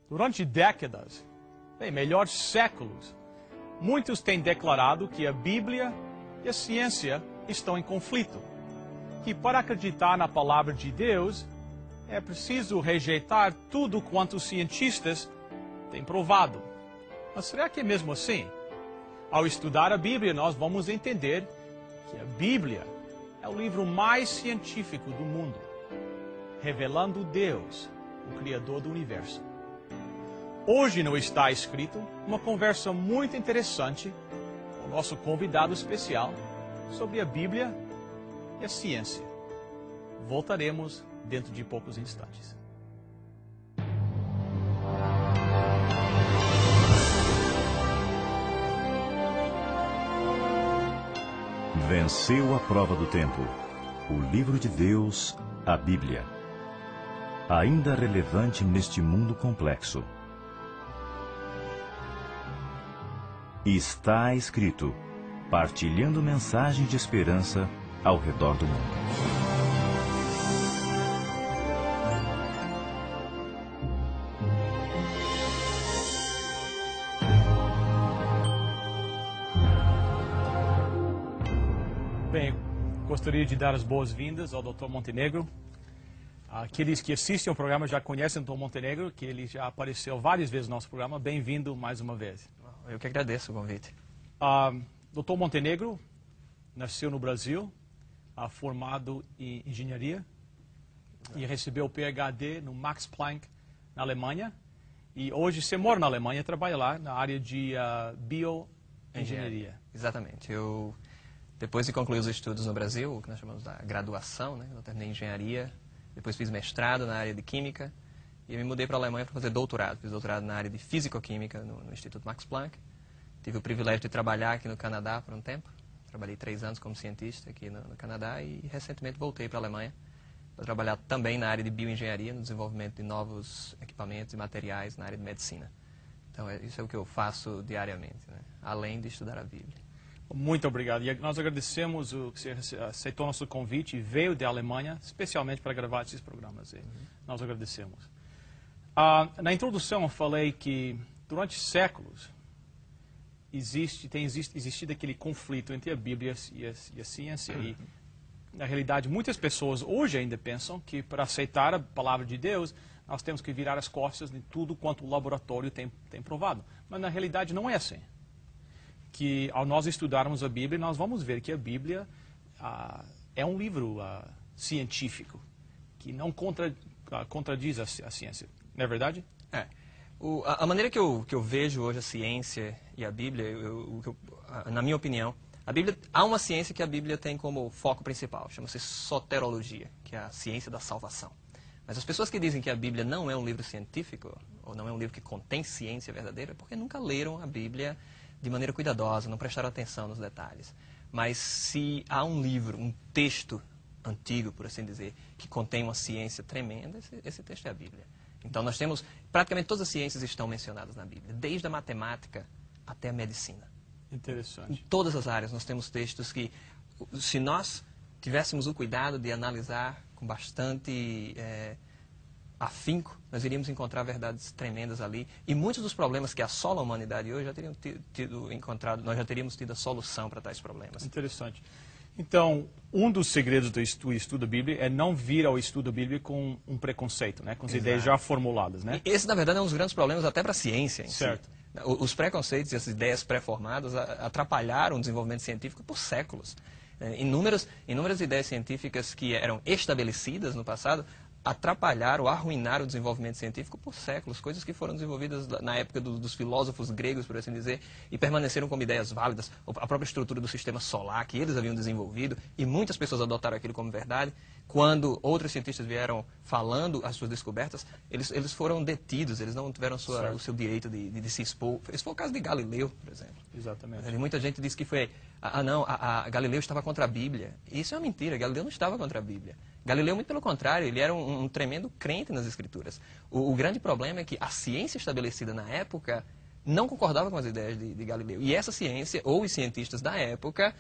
Durante décadas, melhor séculos, muitos têm declarado que a Bíblia e a ciência estão em conflito. Que para acreditar na palavra de Deus, é preciso rejeitar tudo quanto os cientistas têm provado. Mas será que é mesmo assim? Ao estudar a Bíblia, nós vamos entender que a Bíblia é o livro mais científico do mundo, revelando Deus, o Criador do Universo. Hoje não está escrito uma conversa muito interessante com o nosso convidado especial sobre a Bíblia e a ciência. Voltaremos dentro de poucos instantes. Venceu a prova do tempo. O livro de Deus, a Bíblia. Ainda relevante neste mundo complexo. Está escrito, partilhando mensagens de esperança ao redor do mundo. Bem, gostaria de dar as boas-vindas ao Dr. Montenegro. Aqueles que assistem ao programa já conhecem o Dr. Montenegro, que ele já apareceu várias vezes no nosso programa. Bem-vindo mais uma vez. Eu que agradeço o convite. Dr. Montenegro nasceu no Brasil, formado em engenharia, e recebeu o PhD no Max Planck, na Alemanha. E hoje você mora na Alemanha e trabalha lá na área de bioengenharia. Exatamente. Depois de concluir os estudos no Brasil, o que nós chamamos da graduação, né? Eu terminei engenharia, depois fiz mestrado na área de química, e eu me mudei para a Alemanha para fazer doutorado. Fiz doutorado na área de físico-química no Instituto Max Planck. Tive o privilégio de trabalhar aqui no Canadá por um tempo. Trabalhei 3 anos como cientista aqui no Canadá e recentemente voltei para a Alemanha para trabalhar também na área de bioengenharia, no desenvolvimento de novos equipamentos e materiais na área de medicina. Então, isso é o que eu faço diariamente, né? Além de estudar a Bíblia. Muito obrigado. E nós agradecemos que você aceitou nosso convite e veio da Alemanha, especialmente para gravar esses programas. Nós agradecemos. Na introdução eu falei que durante séculos tem existido aquele conflito entre a Bíblia e a ciência. E, na realidade, muitas pessoas hoje ainda pensam que para aceitar a palavra de Deus, nós temos que virar as costas de tudo quanto o laboratório tem provado. Mas, na realidade, não é assim. Que ao nós estudarmos a Bíblia, nós vamos ver que a Bíblia é um livro científico, que não contradiz a ciência. Não é verdade? É. A maneira que eu vejo hoje a ciência e a Bíblia, na minha opinião, há uma ciência que a Bíblia tem como foco principal, chama-se soterologia, que é a ciência da salvação. Mas as pessoas que dizem que a Bíblia não é um livro científico, ou não é um livro que contém ciência verdadeira, é porque nunca leram a Bíblia de maneira cuidadosa, não prestaram atenção nos detalhes. Mas se há um livro, um texto antigo, por assim dizer, que contém uma ciência tremenda, esse texto é a Bíblia. Então nós temos, praticamente todas as ciências estão mencionadas na Bíblia, desde a matemática até a medicina. Interessante. Em todas as áreas nós temos textos que, se nós tivéssemos o cuidado de analisar com bastante afinco, nós iríamos encontrar verdades tremendas ali. E muitos dos problemas que assolam a humanidade hoje nós já teríamos tido a solução para tais problemas. Interessante. Então, um dos segredos do estudo da Bíblia é não vir ao estudo da Bíblia com um preconceito, né? Com as ideias já formuladas, né? E esse, na verdade, é um dos grandes problemas até para a ciência em certo. Si. Os preconceitos e as ideias pré-formadas atrapalharam o desenvolvimento científico por séculos. Inúmeras ideias científicas que eram estabelecidas no passado atrapalhar ou arruinar o desenvolvimento científico por séculos, coisas que foram desenvolvidas na época dos filósofos gregos, por assim dizer, e permaneceram como ideias válidas, a própria estrutura do sistema solar que eles haviam desenvolvido, e muitas pessoas adotaram aquilo como verdade. Quando outros cientistas vieram falando as suas descobertas, eles foram detidos, eles não tiveram o seu direito de se expor. Esse foi o caso de Galileu, por exemplo. Exatamente. E muita gente disse que foi, Galileu estava contra a Bíblia. Isso é uma mentira, Galileu não estava contra a Bíblia. Galileu, muito pelo contrário, ele era um tremendo crente nas Escrituras. O grande problema é que a ciência estabelecida na época não concordava com as ideias de Galileu. E essa ciência, ou os cientistas da época,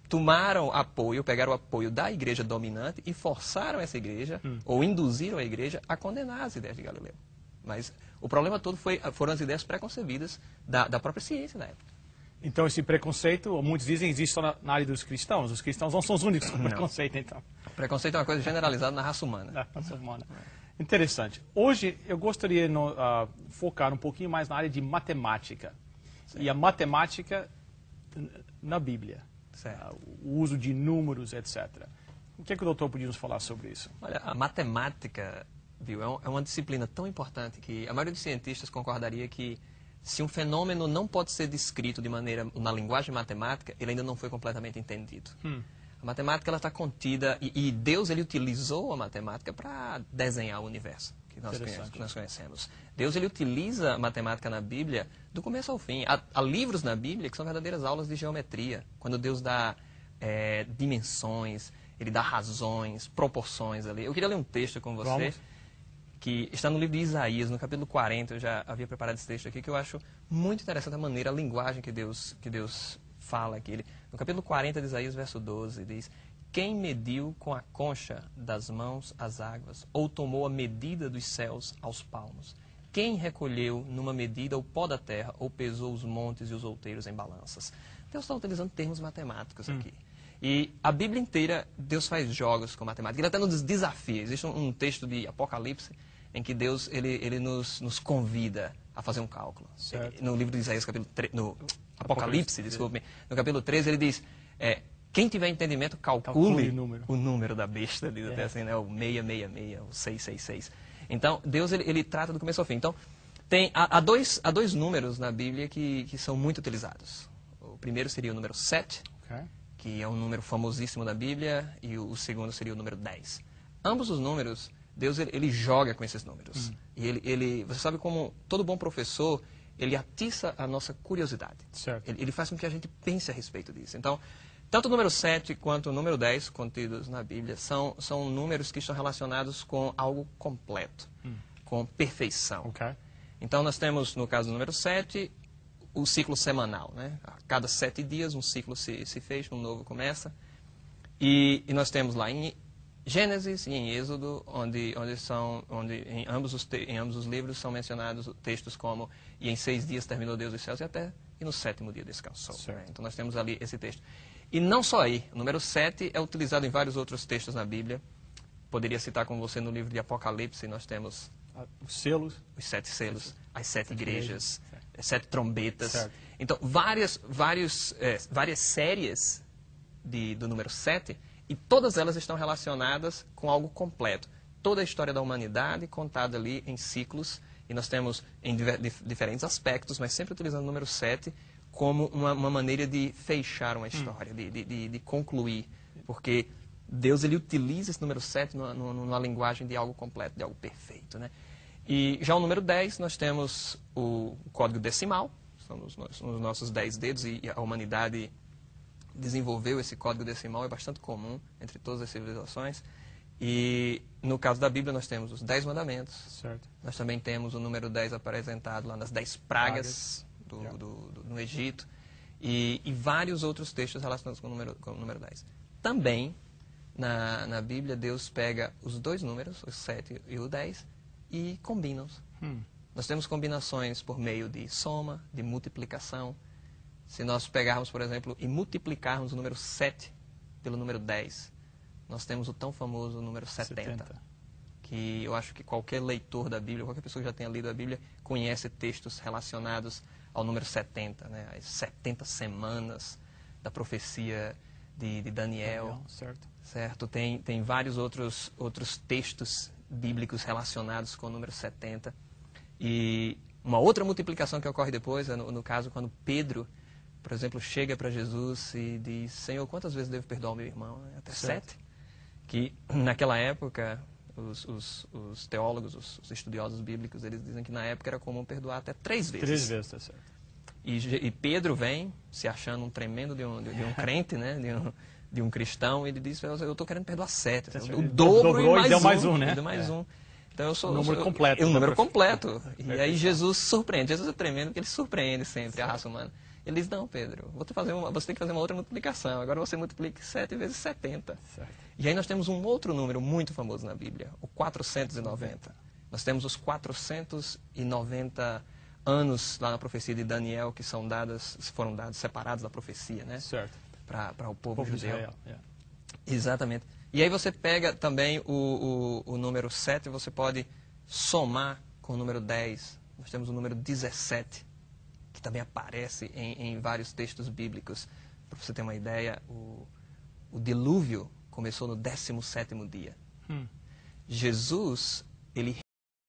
pegaram o apoio da igreja dominante e forçaram essa igreja, ou induziram a igreja a condenar as ideias de Galileu. Mas o problema todo foram as ideias preconcebidas da própria ciência da época. Então esse preconceito, muitos dizem, existe só na área dos cristãos. Os cristãos não são os únicos com preconceito, então. Preconceito é uma coisa generalizada na raça humana. Na raça humana. Interessante. Hoje eu gostaria de focar um pouquinho mais na área de matemática. Certo. E a matemática na Bíblia. O uso de números, etc. O que é que o doutor podia nos falar sobre isso? Olha, a matemática, viu, é uma disciplina tão importante que a maioria dos cientistas concordaria que se um fenômeno não pode ser descrito na linguagem matemática, ele ainda não foi completamente entendido. A matemática está contida, e Deus ele utilizou a matemática para desenhar o universo que nós conhecemos. Deus ele utiliza a matemática na Bíblia do começo ao fim. Há livros na Bíblia que são verdadeiras aulas de geometria, quando Deus dá dimensões, ele dá razões, proporções ali. Eu queria ler um texto com você, que está no livro de Isaías, no capítulo 40, eu já havia preparado esse texto aqui, que eu acho muito interessante a maneira, a linguagem que Deus fala aqui. No capítulo 40 de Isaías, verso 12, diz: quem mediu com a concha das mãos as águas, ou tomou a medida dos céus aos palmos? Quem recolheu numa medida o pó da terra, ou pesou os montes e os outeiros em balanças? Deus está utilizando termos matemáticos aqui. E a Bíblia inteira, Deus faz jogos com matemática. Ele até nos desafia. Existe um texto de Apocalipse em que Deus ele nos convida a fazer um cálculo. No livro de Isaías, no Apocalipse, desculpe, no capítulo 13, ele diz, quem tiver entendimento, calcule o número da besta, diz até assim, né, o 666, o 666. Então, Deus ele trata do começo ao fim. Então, há dois números na Bíblia que são muito utilizados. O primeiro seria o número 7, que é um número famosíssimo da Bíblia, e o segundo seria o número 10. Ambos os números, Deus ele joga com esses números. E você sabe como todo bom professor, ele atiça a nossa curiosidade. Ele faz com que a gente pense a respeito disso. Então, tanto o número 7 quanto o número 10 contidos na Bíblia são números que estão relacionados com algo completo, com perfeição. Então, nós temos, no caso do número 7, o ciclo semanal, né? A cada 7 dias um ciclo se fecha, um novo começa. E nós temos lá em Gênesis e em Êxodo, onde em ambos os livros são mencionados textos como: e em 6 dias terminou Deus os céus e a terra, e no 7º dia descansou. Né? Então nós temos ali esse texto. E não só aí, o número 7 é utilizado em vários outros textos na Bíblia. Poderia citar com você no livro de Apocalipse, nós temos os selos, os 7 selos, as 7 igrejas, 7 trombetas. Então várias séries do número 7, e todas elas estão relacionadas com algo completo. Toda a história da humanidade contada ali em ciclos, e nós temos em diferentes aspectos, mas sempre utilizando o número 7 como uma maneira de fechar uma história, de concluir. Porque Deus ele utiliza esse número 7 numa linguagem de algo completo, de algo perfeito. Né? E já o número 10, nós temos o código decimal, são os nossos 10 dedos, e a humanidade desenvolveu esse código decimal, é bastante comum entre todas as civilizações. E no caso da Bíblia nós temos os 10 mandamentos, nós também temos o número 10 apresentado lá nas 10 pragas no Egito, e vários outros textos relacionados com o número 10. Também na Bíblia Deus pega os dois números, o 7 e o 10, e combina-os. Nós temos combinações por meio de soma, de multiplicação. Se nós pegarmos, por exemplo, e multiplicarmos o número 7 pelo número 10, nós temos o tão famoso número 70. Que eu acho que qualquer leitor da Bíblia, qualquer pessoa que já tenha lido a Bíblia, conhece textos relacionados ao número 70, né? As 70 semanas da profecia de Daniel. Certo? Tem vários outros textos bíblicos relacionados com o número 70. E uma outra multiplicação que ocorre depois é no caso quando Pedro, por exemplo, chega para Jesus e diz: Senhor, quantas vezes devo perdoar o meu irmão? Até 7. Que naquela época, os teólogos, os estudiosos bíblicos, eles dizem que na época era comum perdoar até 3 vezes. 3 vezes, tá certo. E Pedro vem, se achando um tremendo de um crente, né? de um cristão, e ele diz: eu estou querendo perdoar 7. O dobro e deu mais um, né? Deu mais um. Então eu sou um número completo. É um número completo. E aí Jesus surpreende. Jesus é tremendo porque ele surpreende sempre a raça humana. Ele diz: não, Pedro, você tem que fazer uma outra multiplicação. Agora você multiplique 7 vezes 70. E aí nós temos um outro número muito famoso na Bíblia, o 490. Nós temos os 490 anos lá na profecia de Daniel que foram dados separados da profecia, né? Certo. Para o povo judeu. Israel. Yeah. Exatamente. E aí você pega também o número 7, você pode somar com o número 10. Nós temos o número 17, que também aparece em vários textos bíblicos. Para você ter uma ideia, o dilúvio começou no 17º dia. Jesus, ele